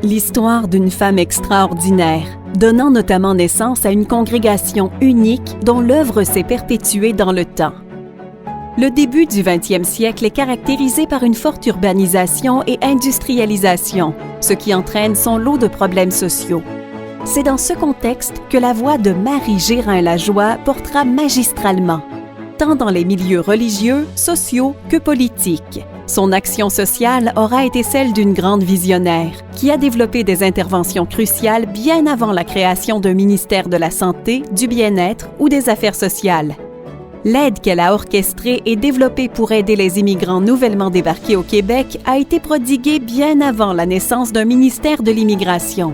L'histoire d'une femme extraordinaire, donnant notamment naissance à une congrégation unique dont l'œuvre s'est perpétuée dans le temps. Le début du 20e siècle est caractérisé par une forte urbanisation et industrialisation, ce qui entraîne son lot de problèmes sociaux. C'est dans ce contexte que la voix de Marie Gérin-Lajoie portera magistralement, tant dans les milieux religieux, sociaux que politiques. Son action sociale aura été celle d'une grande visionnaire qui a développé des interventions cruciales bien avant la création d'un ministère de la Santé, du Bien-être ou des Affaires sociales. L'aide qu'elle a orchestrée et développée pour aider les immigrants nouvellement débarqués au Québec a été prodiguée bien avant la naissance d'un ministère de l'Immigration.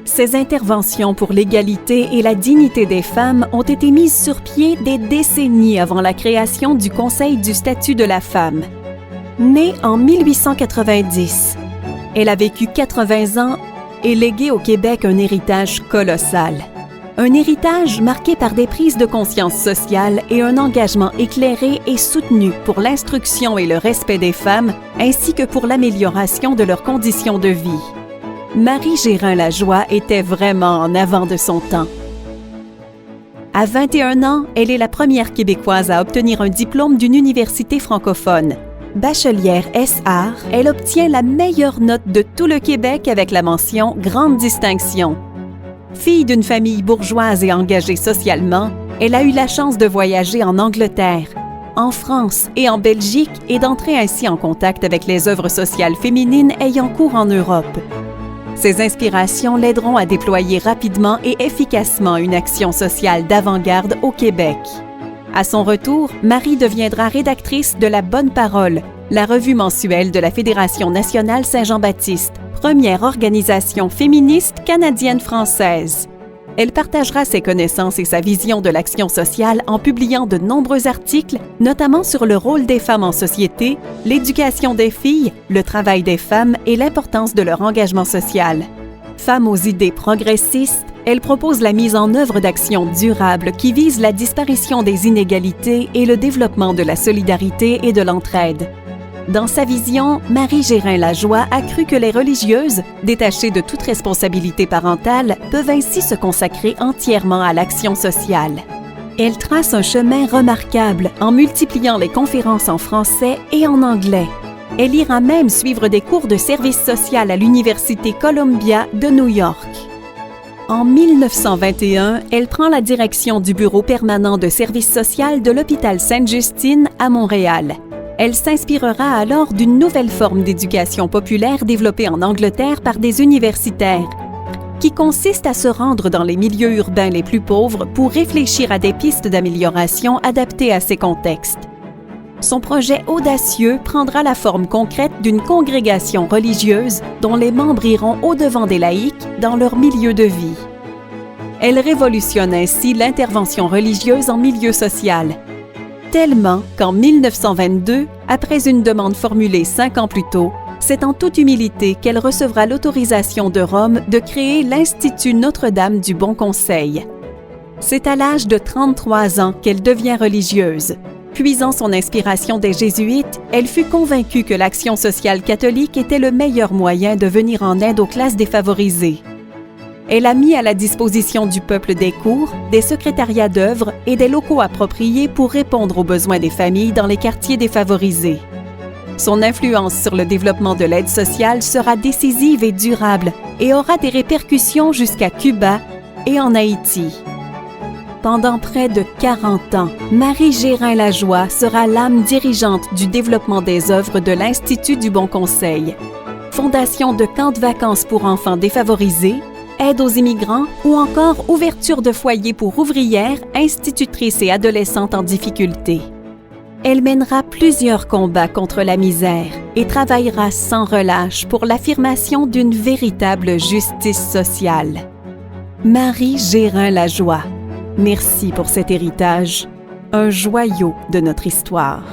Ces interventions pour l'égalité et la dignité des femmes ont été mises sur pied des décennies avant la création du Conseil du statut de la femme. Née en 1890, elle a vécu 80 ans et légué au Québec un héritage colossal. Un héritage marqué par des prises de conscience sociales et un engagement éclairé et soutenu pour l'instruction et le respect des femmes, ainsi que pour l'amélioration de leurs conditions de vie. Marie Gérin-Lajoie était vraiment en avant de son temps. À 21 ans, elle est la première Québécoise à obtenir un diplôme d'une université francophone. Bachelière ès-arts, elle obtient la meilleure note de tout le Québec avec la mention « Grande distinction ». Fille d'une famille bourgeoise et engagée socialement, elle a eu la chance de voyager en Angleterre, en France et en Belgique et d'entrer ainsi en contact avec les œuvres sociales féminines ayant cours en Europe. Ces inspirations l'aideront à déployer rapidement et efficacement une action sociale d'avant-garde au Québec. À son retour, Marie deviendra rédactrice de La Bonne Parole, la revue mensuelle de la Fédération nationale Saint-Jean-Baptiste, première organisation féministe canadienne-française. Elle partagera ses connaissances et sa vision de l'action sociale en publiant de nombreux articles, notamment sur le rôle des femmes en société, l'éducation des filles, le travail des femmes et l'importance de leur engagement social. Femme aux idées progressistes, elle propose la mise en œuvre d'actions durables qui visent la disparition des inégalités et le développement de la solidarité et de l'entraide. Dans sa vision, Marie Gérin-Lajoie a cru que les religieuses, détachées de toute responsabilité parentale, peuvent ainsi se consacrer entièrement à l'action sociale. Elle trace un chemin remarquable en multipliant les conférences en français et en anglais. Elle ira même suivre des cours de service social à l'Université Columbia de New York. En 1921, elle prend la direction du bureau permanent de service social de l'hôpital Sainte-Justine à Montréal. Elle s'inspirera alors d'une nouvelle forme d'éducation populaire développée en Angleterre par des universitaires, qui consiste à se rendre dans les milieux urbains les plus pauvres pour réfléchir à des pistes d'amélioration adaptées à ces contextes. Son projet audacieux prendra la forme concrète d'une congrégation religieuse dont les membres iront au-devant des laïcs dans leur milieu de vie. Elle révolutionne ainsi l'intervention religieuse en milieu social, tellement qu'en 1922, après une demande formulée 5 ans plus tôt, c'est en toute humilité qu'elle recevra l'autorisation de Rome de créer l'Institut Notre-Dame du Bon Conseil. C'est à l'âge de 33 ans qu'elle devient religieuse. Puisant son inspiration des Jésuites, elle fut convaincue que l'action sociale catholique était le meilleur moyen de venir en aide aux classes défavorisées. Elle a mis à la disposition du peuple des cours, des secrétariats d'œuvres et des locaux appropriés pour répondre aux besoins des familles dans les quartiers défavorisés. Son influence sur le développement de l'aide sociale sera décisive et durable et aura des répercussions jusqu'à Cuba et en Haïti. Pendant près de 40 ans, Marie Gérin-Lajoie sera l'âme dirigeante du développement des œuvres de l'Institut du Bon Conseil, fondation de camps de vacances pour enfants défavorisés, aide aux immigrants ou encore ouverture de foyers pour ouvrières, institutrices et adolescentes en difficulté. Elle mènera plusieurs combats contre la misère et travaillera sans relâche pour l'affirmation d'une véritable justice sociale. Marie Gérin-Lajoie, merci pour cet héritage, un joyau de notre histoire.